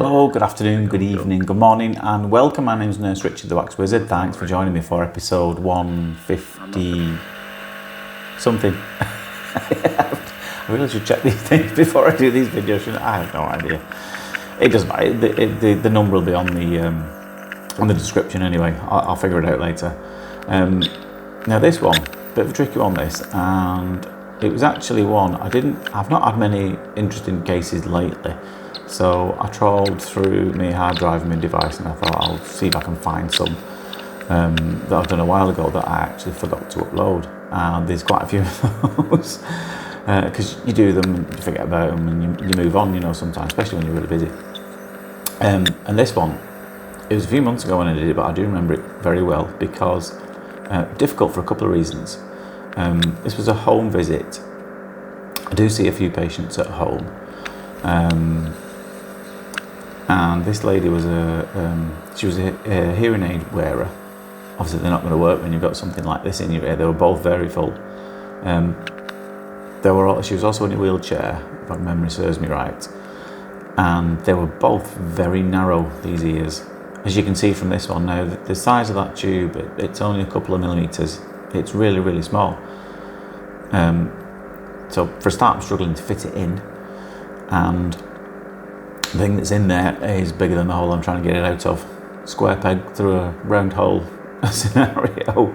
Hello, good afternoon, good evening, good morning, and welcome. My name is Nurse Richard the Wax Wizard. Thanks for joining me for episode 150 something. I really should check these things before I do these videos. I have no idea. It doesn't matter. The number will be on the description anyway. I'll figure it out later. Now this one, bit of a tricky one this, and it was actually one I've not had many interesting cases lately. So I trawled through my hard drive and my device, and I thought I'll see if I can find some that I've done a while ago that I actually forgot to upload. And there's quite a few of those because you do them and you forget about them and you move on, sometimes, especially when you're really busy. And this one, it was a few months ago when I did it, but I do remember it very well because difficult for a couple of reasons. This was a home visit. I do see a few patients at home. And this lady was she was a hearing aid wearer. Obviously they're not going to work when you've got something like this in your ear. They were both very full. She was also in a wheelchair, if my memory serves me right. And they were both very narrow, these ears. As you can see from this one now, the size of that tube, it's only a couple of millimetres. It's really, really small. So for a start, I'm struggling to fit it in. And the thing that's in there is bigger than the hole I'm trying to get it out of. Square peg through a round hole scenario.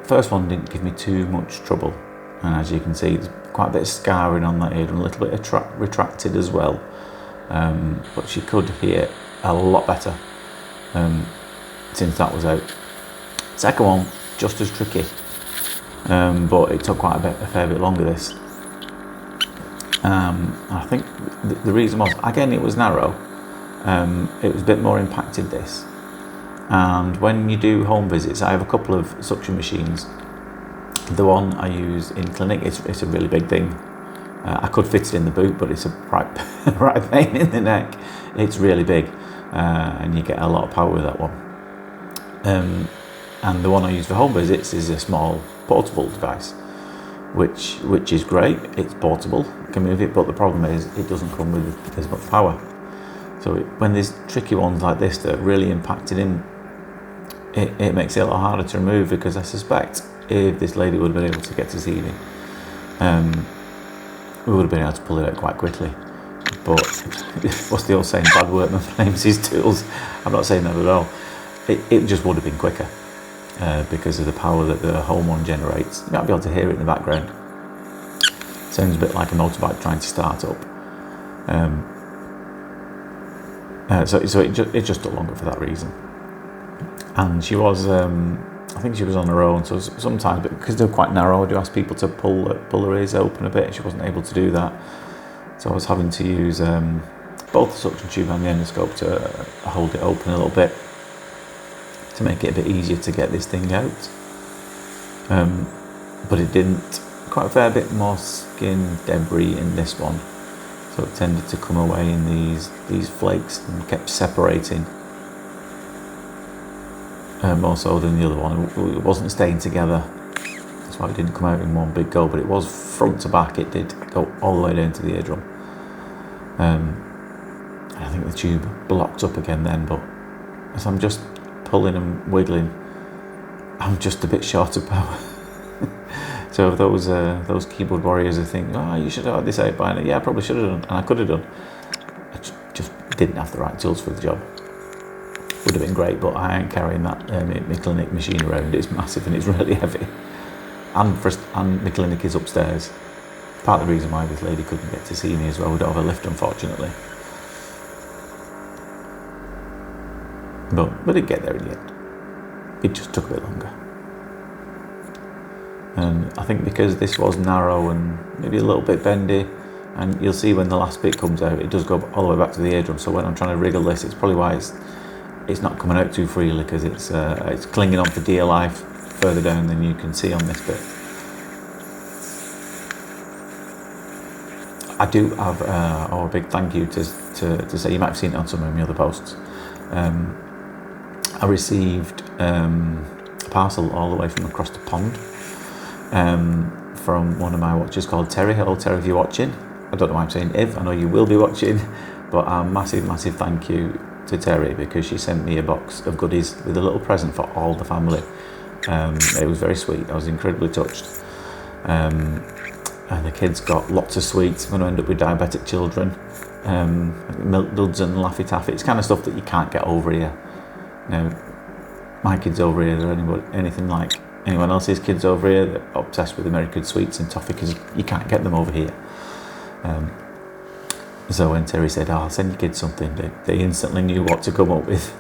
First one didn't give me too much trouble, and as you can see, there's quite a bit of scarring on that ear and a little bit of retracted as well. But she could hear a lot better since that was out. Second one, just as tricky, but it took a fair bit longer. This. I think the reason was, again, it was narrow. It was a bit more impacted, this. And when you do home visits, I have a couple of suction machines. The one I use in clinic, it's a really big thing. I could fit it in the boot, but it's a right pain in the neck. It's really big, and you get a lot of power with that one. And the one I use for home visits is a small portable device, which is great. It's portable, you can move it, but the problem is it doesn't come with as much power. So when there's tricky ones like this that are really impacted in, it makes it a lot harder to remove, because I suspect if this lady would have been able to get to see me, we would have been able to pull it out quite quickly. But what's the old saying, bad workman blames his tools? I'm not saying that at all. It just would have been quicker. Because of the power that the home one generates. You might be able to hear it in the background. Sounds a bit like a motorbike trying to start up. So it just took longer for that reason. And she was, I think she was on her own, so sometimes, because they're quite narrow, I do ask people to pull her ears open a bit, and she wasn't able to do that. So I was having to use both the suction tube and the endoscope to hold it open a little bit, to make it a bit easier to get this thing out. But it didn't. Quite a fair bit more skin debris in this one, so it tended to come away in these flakes and kept separating, more so than the other one. It wasn't staying together, that's why it didn't come out in one big go, but it was front to back. It did go all the way down to the eardrum. I think the tube blocked up again then, but as I'm just pulling and wiggling, I'm just a bit short of power. So if those keyboard warriors are thinking, oh, you should have had this out by now, yeah, I probably should have done, and I could have done. I just didn't have the right tools for the job. Would have been great, but I ain't carrying that my clinic machine around. It's massive and it's really heavy, and the clinic is upstairs. Part of the reason why this lady couldn't get to see me as well. We don't have a lift, unfortunately. But it'd get there in the end. It just took a bit longer. And I think because this was narrow and maybe a little bit bendy, and you'll see when the last bit comes out, it does go all the way back to the eardrum. So when I'm trying to wriggle this, it's probably why it's not coming out too freely, because it's clinging on for dear life further down than you can see on this bit. I do have a big thank you to say. You might have seen it on some of my other posts. I received a parcel all the way from across the pond from one of my watchers called Terry. Hello Terry, if you're watching. I don't know why I'm saying if, I know you will be watching, But a massive thank you to Terry, because she sent me a box of goodies with a little present for all the family. It was very sweet. I was incredibly touched. And the kids got lots of sweets. I'm going to end up with diabetic children. Milk duds and Laffy Taffy. It's kind of stuff that you can't get over here. My kids over here, they're anything like anyone else's kids over here. They're obsessed with American sweets and toffee, because you can't get them over here. So when Terry said, I'll send your kids something, they instantly knew what to come up with.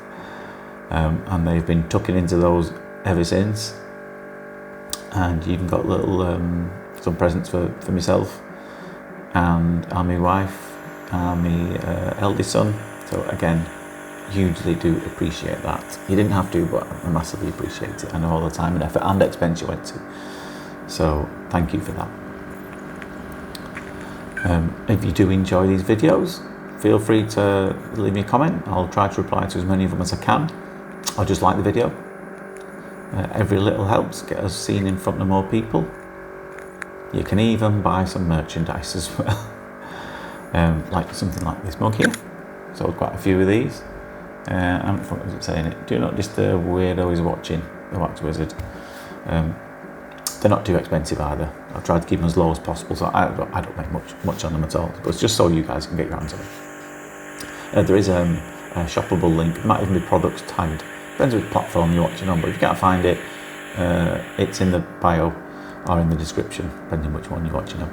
And they've been tucking into those ever since. And you even got little some presents for myself and my wife and my eldest son. So again, hugely do appreciate that. You didn't have to, but I massively appreciate it. I know all the time and effort and expense you went to. So thank you for that. If you do enjoy these videos, feel free to leave me a comment. I'll try to reply to as many of them as I can, or just like the video. Every little helps get us seen in front of more people. You can even buy some merchandise as well. Like something like this mug here. Sold quite a few of these. What was it saying? It do not disturb weirdo is watching, the Wax Wizard. They're not too expensive either. I've tried to keep them as low as possible, so I don't make much on them at all. But it's just so you guys can get your hands on it. There is a shoppable link. It might even be products tagged. Depends which platform you're watching on, but if you can't find it, it's in the bio or in the description, depending which one you're watching on.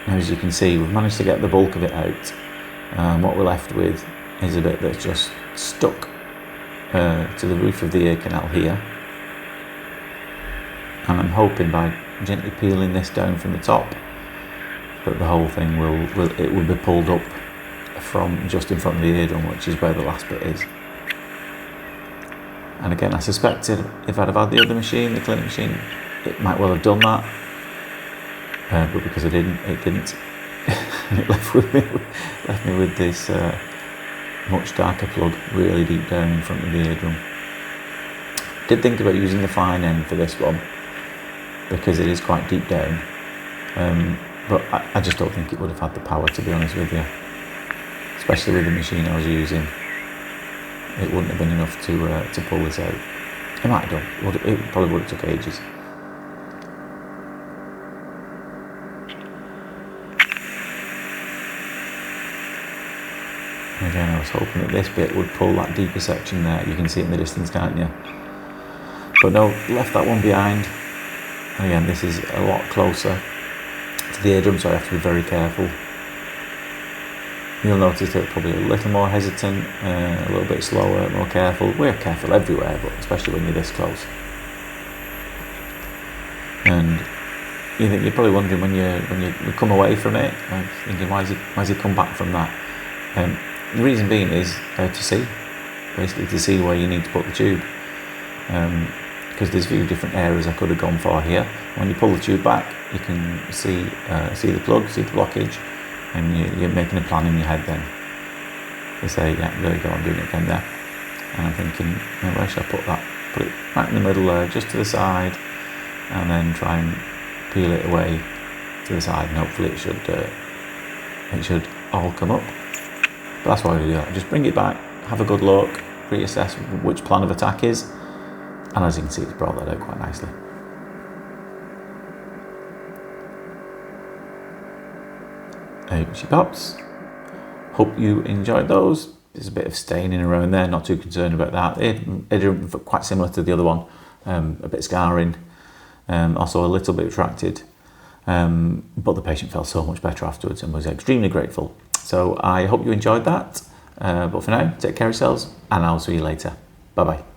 Now, as you can see, we've managed to get the bulk of it out. What we're left with is a bit that's just stuck to the roof of the ear canal here. And I'm hoping by gently peeling this down from the top that the whole thing will be pulled up from just in front of the eardrum, which is where the last bit is. And again, I suspected if I'd have had the other machine, the clinic machine, it might well have done that. But because I didn't, it didn't. And it left me with this much darker plug really deep down in front of the eardrum. Did think about using the fine end for this one, because it is quite deep down. But I just don't think it would have had the power, to be honest with you. Especially with the machine I was using. It wouldn't have been enough to pull this out. It might have done. It probably would have took ages. And again, I was hoping that this bit would pull that deeper section there. You can see it in the distance, can't you? But no, left that one behind. And again, this is a lot closer to the eardrum, so I have to be very careful. You'll notice that probably a little more hesitant, a little bit slower, more careful. We're careful everywhere, but especially when you're this close. And you're probably wondering when you come away from it, thinking, why has he come back from that? The reason being is to see, basically to see where you need to put the tube. Because there's a few different areas I could have gone for here. When you pull the tube back, you can see the plug, see the blockage, and you're making a plan in your head then. You say, yeah, there you go, I'm doing it again there. And I'm thinking, where should I put that? Put it right in the middle there, just to the side, and then try and peel it away to the side, and hopefully it should all come up. But that's why I do that. Just bring it back, have a good look, reassess which plan of attack is, and as you can see, it's brought that out quite nicely. Ouchie pops. Hope you enjoyed those. There's a bit of staining around there, not too concerned about that. It quite similar to the other one, a bit of scarring, also a little bit retracted, but the patient felt so much better afterwards and was extremely grateful. So I hope you enjoyed that, but for now, take care of yourselves, and I'll see you later. Bye bye.